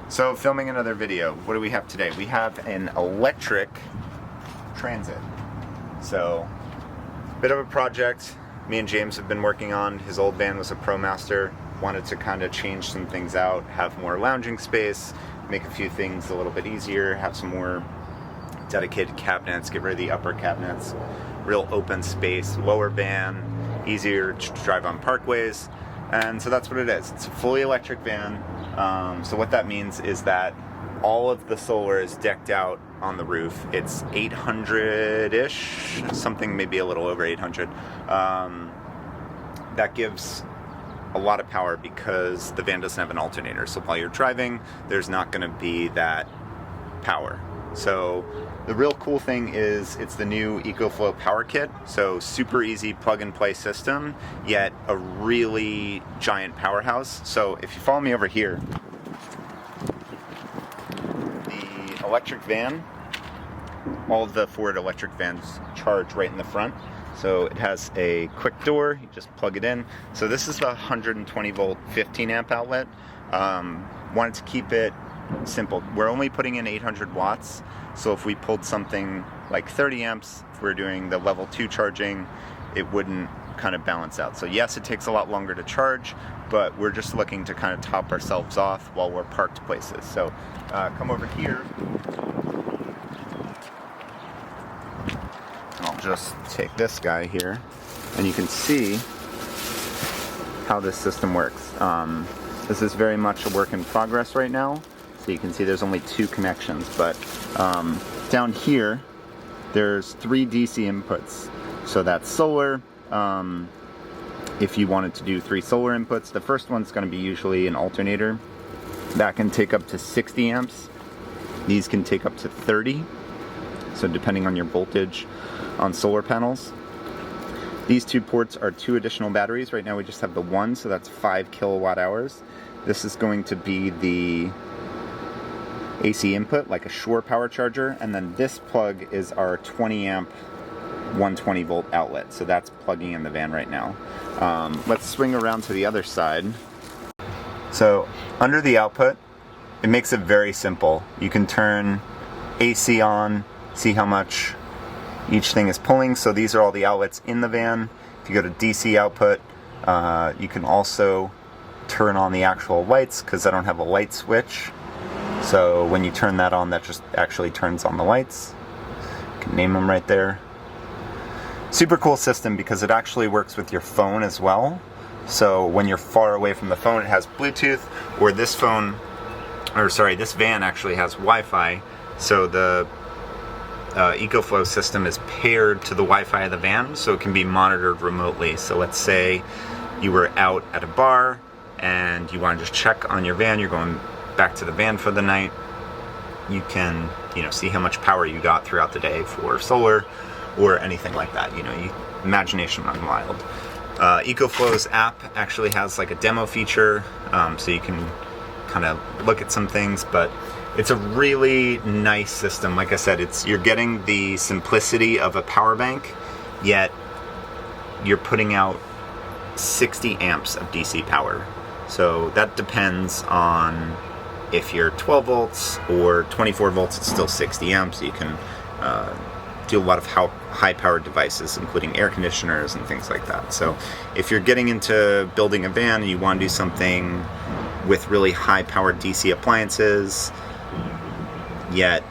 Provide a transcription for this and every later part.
So filming another video. What do we have today? We have an electric transit. So, bit of a project me and James have been working on. His old van was a ProMaster. Wanted to kind of change some things out, have more lounging space, make a few things a little bit easier, have some more dedicated cabinets, get rid of the upper cabinets, real open space, lower van, easier to drive on parkways. And so that's what it is. It's a fully electric van. So what that means is that all of the solar is decked out on the roof. It's 800-ish, something maybe a little over 800. That gives a lot of power because the van doesn't have an alternator. So while you're driving, there's not going to be that power. So the real cool thing is it's the new EcoFlow power kit. So super easy plug and play system, yet a really giant powerhouse. So if you follow me over here, the electric van, all of the Ford electric vans charge right in the front. So it has a quick door, you just plug it in. So this is the 120 volt 15 amp outlet. Wanted to keep it simple. We're only putting in 800 watts. So if we pulled something like 30 amps, if we're doing the level 2 charging, it wouldn't kind of balance out. So yes, it takes a lot longer to charge, but we're just looking to kind of top ourselves off while we're parked places. So come over here. I'll just take this guy here, and you can see how this system works. This is very much a work in progress right now. So you can see there's only 2 connections, but down here there's 3 DC inputs. So that's solar. If you wanted to do 3 solar inputs, the first one's going to be usually an alternator. That can take up to 60 amps. These can take up to 30. So depending on your voltage on solar panels. These 2 ports are 2 additional batteries. Right now we just have the one, so that's 5 kilowatt hours. This is going to be the AC input, like a shore power charger, and then this plug is our 20 amp 120 volt outlet. So that's plugging in the van right now. Let's swing around to the other side. So under the output, it makes it very simple. You can turn AC on, see how much each thing is pulling. So these are all the outlets in the van. If you go to DC output, you can also turn on the actual lights, because I don't have a light switch. So when you turn that on, that just actually turns on the lights. You can name them right there. Super cool system because it actually works with your phone as well. So when you're far away from the phone, it has Bluetooth, or this van actually has Wi-Fi. So the EcoFlow system is paired to the Wi-Fi of the van, so it can be monitored remotely. So let's say you were out at a bar and you want to just check on your van, you're going back to the van for the night, you can, see how much power you got throughout the day for solar or anything like that. Imagination run wild. EcoFlow's app actually has like a demo feature, so you can kind of look at some things, but it's a really nice system. Like I said, you're getting the simplicity of a power bank, yet you're putting out 60 amps of DC power. So that depends on if you're 12 volts or 24 volts, it's still 60 amps. You can do a lot of high-powered devices, including air conditioners and things like that. So if you're getting into building a van and you want to do something with really high-powered DC appliances, yet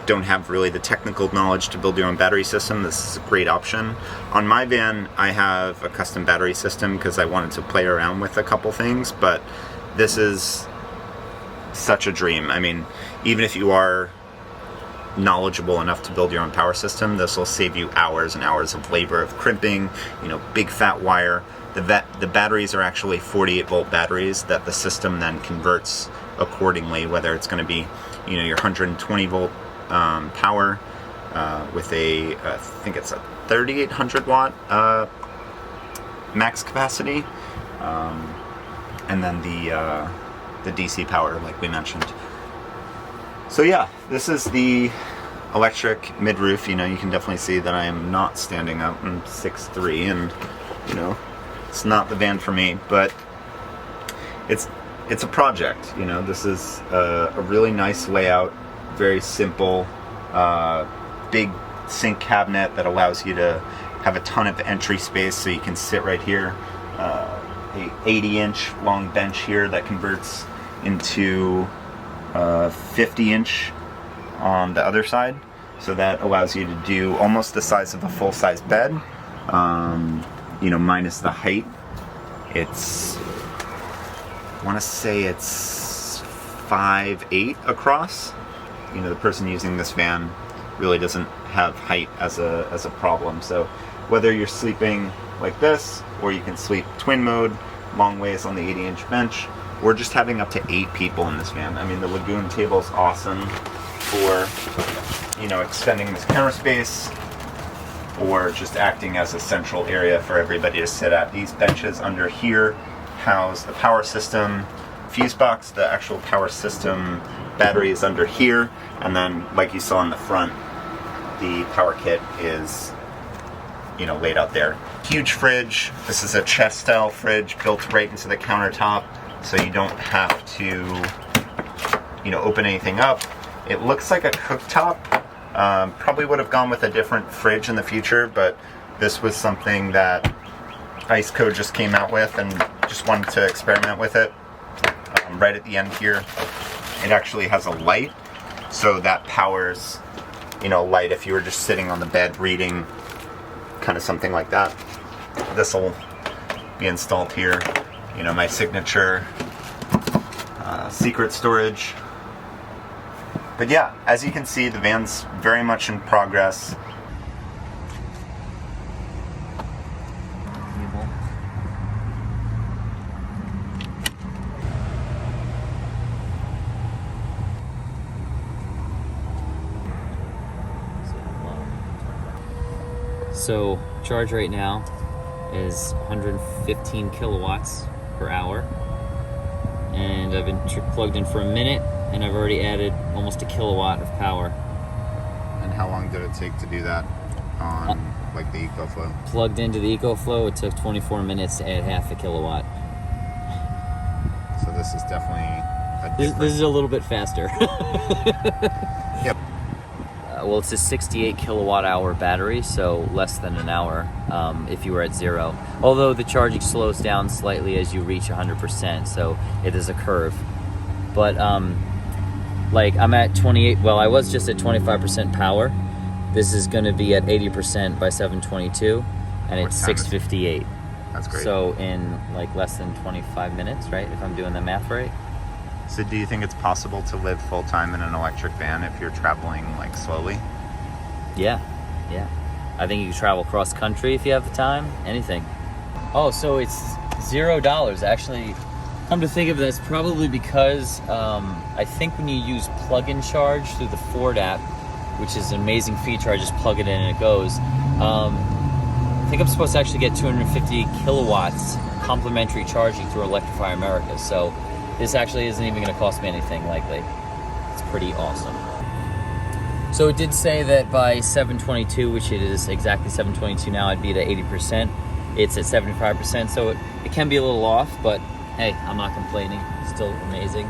don't have really the technical knowledge to build your own battery system, this is a great option. On my van, I have a custom battery system because I wanted to play around with a couple things, but this is such a dream. I mean, even if you are knowledgeable enough to build your own power system, this will save you hours and hours of labor of crimping, big fat wire. The batteries are actually 48 volt batteries that the system then converts accordingly, whether it's going to be your 120 volt power with I think it's a 3800 watt max capacity, and then the DC power like we mentioned. So yeah, this is the electric mid-roof. You can definitely see that I am not standing up. I'm 6'3", and it's not the van for me, but it's it's a project. You know, this is a really nice layout, very simple, big sink cabinet that allows you to have a ton of entry space, so you can sit right here. A 80-inch long bench here that converts into 50-inch on the other side, so that allows you to do almost the size of a full-size bed, you know, minus the height. It's, I want to say it's 5'8" across. You know, the person using this van really doesn't have height as a problem. So whether you're sleeping like this, or you can sleep twin mode, long ways on the 80-inch bench, or just having up to 8 people in this van. I mean, the Lagoon table is awesome for, you know, extending this counter space, or just acting as a central area for everybody to sit at. These benches under here house the power system fuse box. The actual power system battery is under here, and then, like you saw in the front, the power kit is, you know, laid out there. Huge fridge. This is a chest style fridge built right into the countertop, so you don't have to, you know, open anything up. It looks like a cooktop. Probably would have gone with a different fridge in the future, but this was something that IceCo just came out with and just wanted to experiment with it. Right at the end here, it actually has a light, so that powers, you know, light if you were just sitting on the bed reading, kind of something like that. This will be installed here. You know, my signature secret storage. But yeah, as you can see, the van's very much in progress. So charge rate now is 115 kilowatts per hour, and I've been plugged in for a minute, and I've already added almost a kilowatt of power. And how long did it take to do that on like the EcoFlow? Plugged into the EcoFlow, it took 24 minutes to add half a kilowatt. So this is definitely a This is a little bit faster. Yep. Well, it's a 68 kilowatt hour battery, so less than an hour if you were at 0. Although the charging slows down slightly as you reach 100%, so it is a curve. But like I'm at 28, well, I was just at 25% power. This is going to be at 80% by 7:22, and it's 6:58. That's great. So in like less than 25 minutes, right? If I'm doing the math right. So do you think it's possible to live full-time in an electric van if you're traveling like slowly? Yeah. I think you can travel cross country if you have the time, anything. Oh, so it's $0. Actually, come to think of it, that's probably because I think when you use plug-in charge through the Ford app, which is an amazing feature, I just plug it in and it goes. I think I'm supposed to actually get 250 kilowatts complimentary charging through Electrify America. So this actually isn't even going to cost me anything, likely. It's pretty awesome. So it did say that by 7:22, which it is exactly 7:22 now, I'd be at 80%. It's at 75%, so it can be a little off, but hey, I'm not complaining. It's still amazing.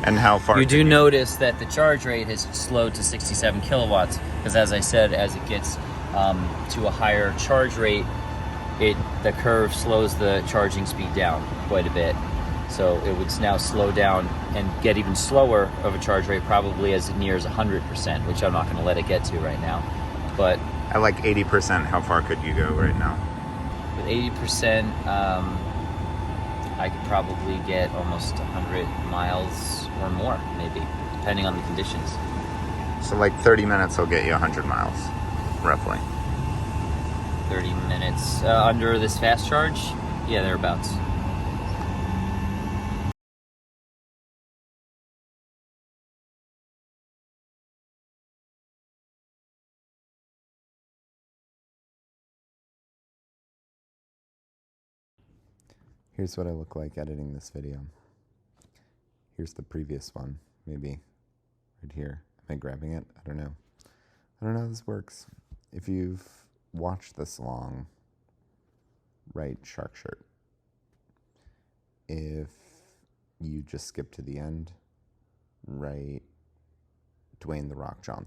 And how far? You do notice that the charge rate has slowed to 67 kilowatts, because as I said, as it gets to a higher charge rate, the curve slows the charging speed down quite a bit. So it would now slow down and get even slower of a charge rate, probably as near as 100%, which I'm not going to let it get to right now. But at like 80%, how far could you go right now? with 80%, I could probably get almost 100 miles or more, maybe, depending on the conditions. So like 30 minutes will get you 100 miles, roughly. 30 minutes under this fast charge? Yeah, thereabouts. Here's what I look like editing this video. Here's the previous one, maybe right here. Am I grabbing it? I don't know. I don't know how this works. If you've watched this long, write shark shirt. If you just skip to the end, right? Dwayne "The Rock" Johnson.